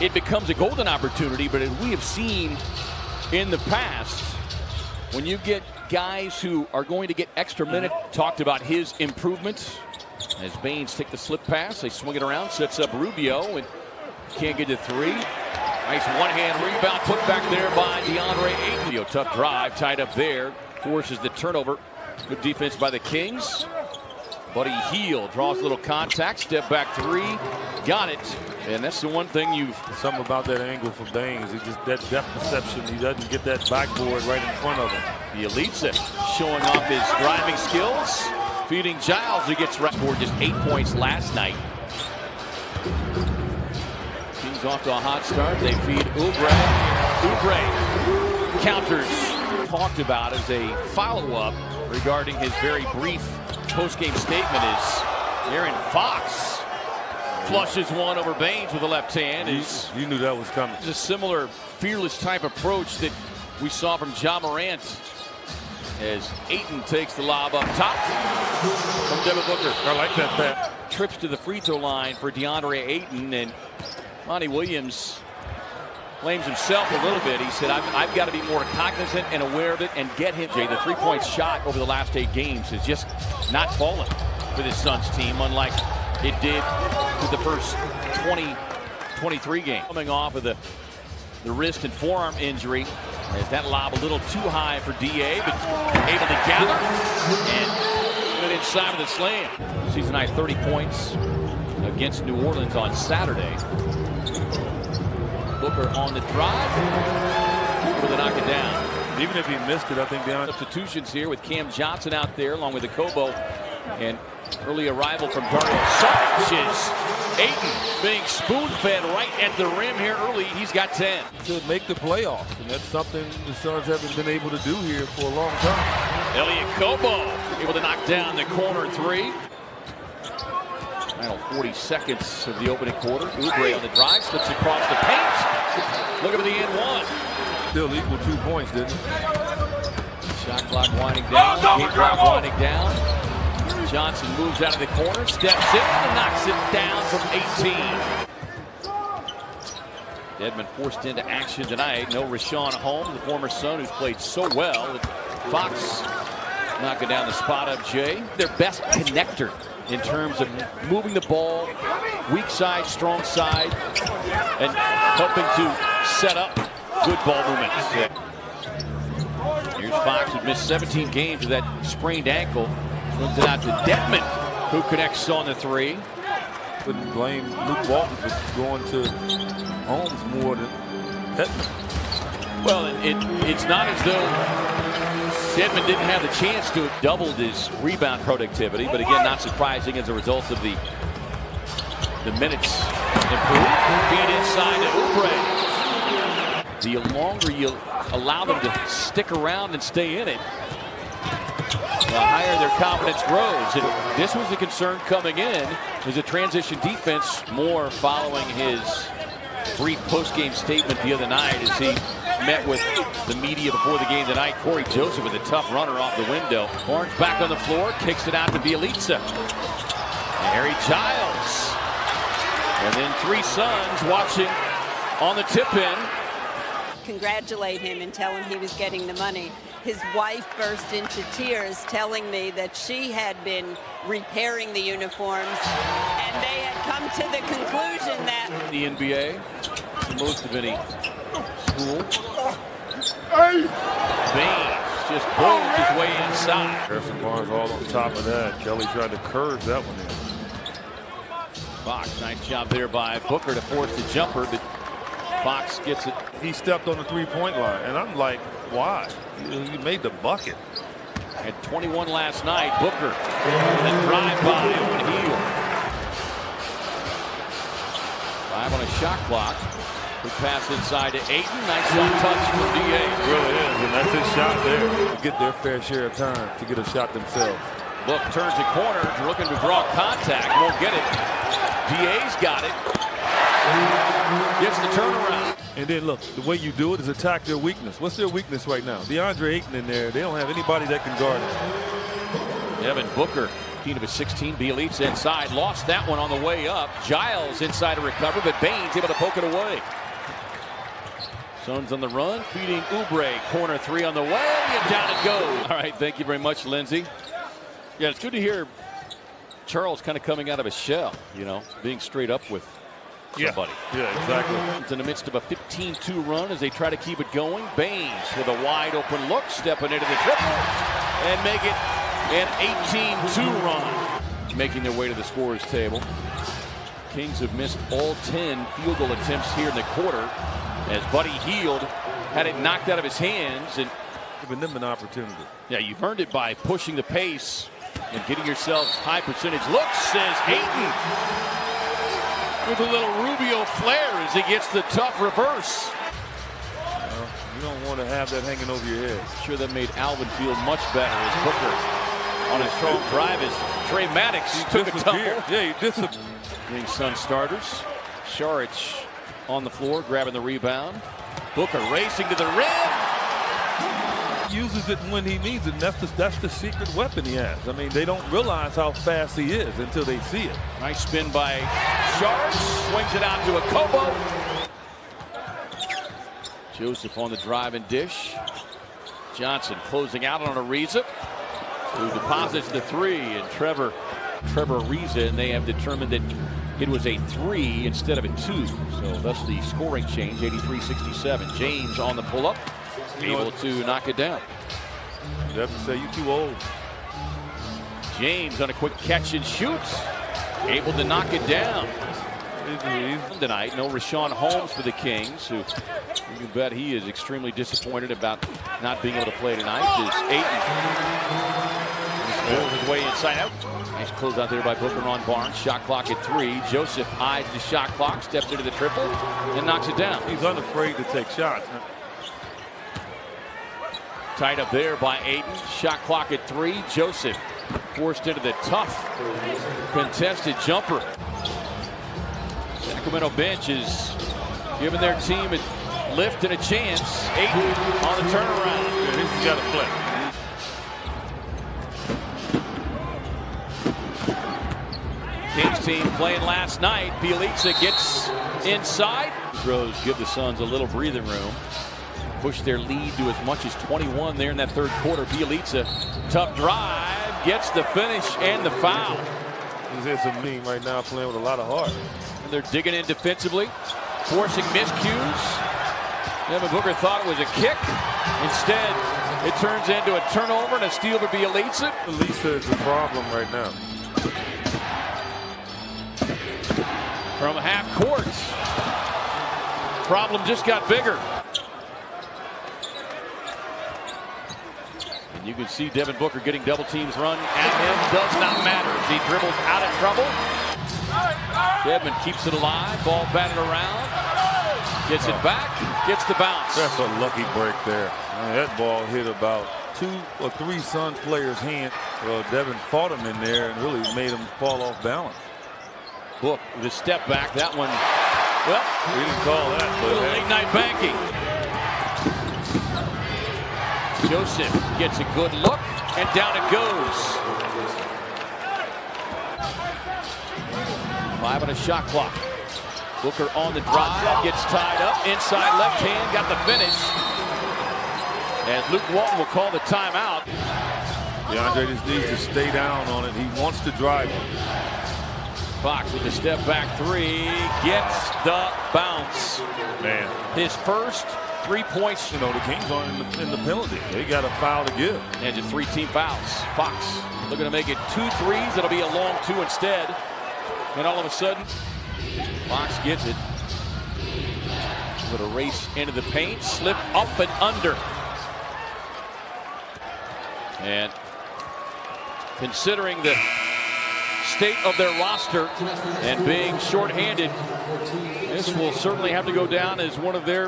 it becomes a golden opportunity. But as we have seen in the past, when you get guys who are going to get extra minutes, talked about his improvements. As Baines take the slip pass, they swing it around, sets up Rubio, and can't get to three. Nice one-hand rebound put back there by DeAndre Ayton. Tough drive, tied up there, forces the turnover. Good defense by the Kings. Buddy Hield draws a little contact, step back three, got it. And that's the one thing something about that angle for Baines. He just, that depth perception, he doesn't get that backboard right in front of him. Bielitsa showing off his driving skills, feeding Giles, who gets scored just 8 points last night. Kings off to a hot start. They feed Oubre. Oubre counters. Talked about as a follow-up regarding his very brief post-game statement is Aaron Fox flushes one over Baines with the left hand. You knew that was coming. It's a similar fearless type approach that we saw from Ja Morant as Ayton takes the lob up top from Devin Booker. I like that pass. Trips to the free throw line for DeAndre Ayton, and Monty Williams blames himself a little bit. He said, I've got to be more cognizant and aware of it and get him. Jay, the three-point shot over the last 8 games has just not fallen for this Suns team, unlike it did with the first 23 games. Coming off of the wrist and forearm injury, as that lob a little too high for DA, but able to gather and put it inside of the slam. Season high 30 points against New Orleans on Saturday. Booker on the drive, able to knock it down. Even if he missed it, I think the substitutions here with Cam Johnson out there along with the Kobo, and early arrival from Dario Saric is Ayton being spoon-fed right at the rim here early. He's got 10. To make the playoffs, and that's something the Suns haven't been able to do here for a long time. Elliot Kobo able to knock down the corner three. Final 40 seconds of the opening quarter. Oubre on the drive, slips across the paint. Looking for the end one. Still equal 2 points, didn't it? Shot clock winding down. Game clock winding down. Johnson moves out of the corner, steps in, and knocks it down from 18. Dedmon forced into action tonight. No Rashawn Holmes, the former Sun who's played so well. Fox knocking down the spot up, Jay. Their best connector in terms of moving the ball, weak side, strong side, and helping to set up good ball movements. Here's Fox, who missed 17 games with that sprained ankle. Swings it out to Dedmon, who connects on the three. Couldn't blame Luke Walton for going to Holmes more than Dedmon. Well, it's not as though Dedmon didn't have the chance to have doubled his rebound productivity, but again, not surprising as a result of the minutes improved. Feed inside to Oubre. The longer you allow them to stick around and stay in it, the higher their confidence grows. And this was the concern coming in, was a transition defense, more following his brief post-game statement the other night as he met with the media before the game tonight. Corey Joseph with a tough runner off the window. Barnes back on the floor, kicks it out to Bielitsa. And Harry Giles. And then 3 Suns watching on the tip-in. Congratulate him and tell him he was getting the money. His wife burst into tears telling me that she had been repairing the uniforms and they had come to the conclusion that the NBA, most of any school. Baines just bowls his way inside. Harrison Barnes all on top of that. Kelly tried to curve that one in. Fox, nice job there by Booker to force the jumper, but Fox gets it. He stepped on the three-point line, and I'm like, why? You made the bucket. Had 21 last night. Booker, then drive by on Hield. 5 on a shot clock. Good pass inside to Ayton. Nice one touch for DA. It really is, and that's his shot there. To get their fair share of time to get a shot themselves. Look, turns the corner, looking to draw contact. Won't get it. DA's got it. Gets the turnaround. And then look, the way you do it is attack their weakness. What's their weakness right now? DeAndre Ayton in there. They don't have anybody that can guard it. Devin Booker 15 of his 16. Bielitsa inside, lost that one on the way up. Giles inside to recover, but Baines able to poke it away. Suns on the run, feeding Oubre. Corner three on the way, and down it goes. All right, thank you very much, Lindsay. Yeah, it's good to hear Charles kind of coming out of his shell, being straight up with somebody. Yeah, exactly. It's in the midst of a 15-2 run as they try to keep it going. Baines with a wide open look, stepping into the triple, and make it an 18-2 run. Making their way to the scorer's table. Kings have missed all 10 field goal attempts here in the quarter, as Buddy Hield had it knocked out of his hands. And giving them an opportunity. Yeah, you've earned it by pushing the pace and getting yourself high percentage looks, says Ayton. With a little Rubio flair as he gets the tough reverse. You don't want to have that hanging over your head. Sure, that made Alvin feel much better as Booker on his strong drive as Trey Maddox took a tumble. Yeah, he disappeared. Being Sun starters. Saric on the floor, grabbing the rebound. Booker racing to the rim. Uses it when he needs it, and that's the secret weapon he has. I mean, they don't realize how fast he is until they see it. Nice spin by Saric, swings it out to a Kobo. Joseph on the drive and dish. Johnson closing out on Ariza, who deposits the three, and Trevor Ariza, and they have determined that it was a 3 instead of a 2. So thus the scoring change, 83-67. James on the pull-up, able to knock it down. You have to say you're too old. James on a quick catch and shoot, able to knock it down. Tonight, no Rashawn Holmes for the Kings, who you bet he is extremely disappointed about not being able to play tonight. Is Ayton pulls his way inside out. Nice close out there by Booker on Barnes. Shot clock at 3. Joseph eyes the shot clock, steps into the triple, and knocks it down. He's unafraid to take shots. Tied up there by Ayton. Shot clock at 3. Joseph forced into the tough contested jumper. Sacramento bench is giving their team a lift and a chance. Ayton on the turnaround. Yeah, he's got to play. Kings team playing last night. Bielitsa gets inside. Throws give the Suns a little breathing room. Push their lead to as much as 21 there in that third quarter. Bielitsa, tough drive, gets the finish and the foul. He's in some mean right now, playing with a lot of heart. And they're digging in defensively, forcing miscues. Devin Booker thought it was a kick. Instead, it turns into a turnover and a steal for Bielitsa. Bielitsa is the problem right now. From half court. Problem just got bigger. And you can see Devin Booker getting double teams run at him. Does not matter as he dribbles out of trouble. Dedmon keeps it alive. Ball batted around. Gets it back. Gets the bounce. That's a lucky break there. Man, that ball hit about 2 or 3 Suns players' hand. Well, Devin fought him in there and really made him fall off balance. Book with a step back. That one, well, We didn't call that. But late night banking. Joseph gets a good look, and down it goes. 5 on a shot clock. Booker on the drive, gets tied up, inside left hand, got the finish. And Luke Walton will call the timeout. DeAndre just needs to stay down on it. He wants to drive it. Fox with the step back 3, gets the bounce. Man, His first 3 points. you know, the Kings aren't in the penalty. They got a foul to give. And just 3 team fouls. Fox looking to make it 2 threes. It'll be a long 2 instead. And all of a sudden, Fox gets it. With a race into the paint, slip up and under. And considering the state of their roster and being shorthanded, this will certainly have to go down as one of their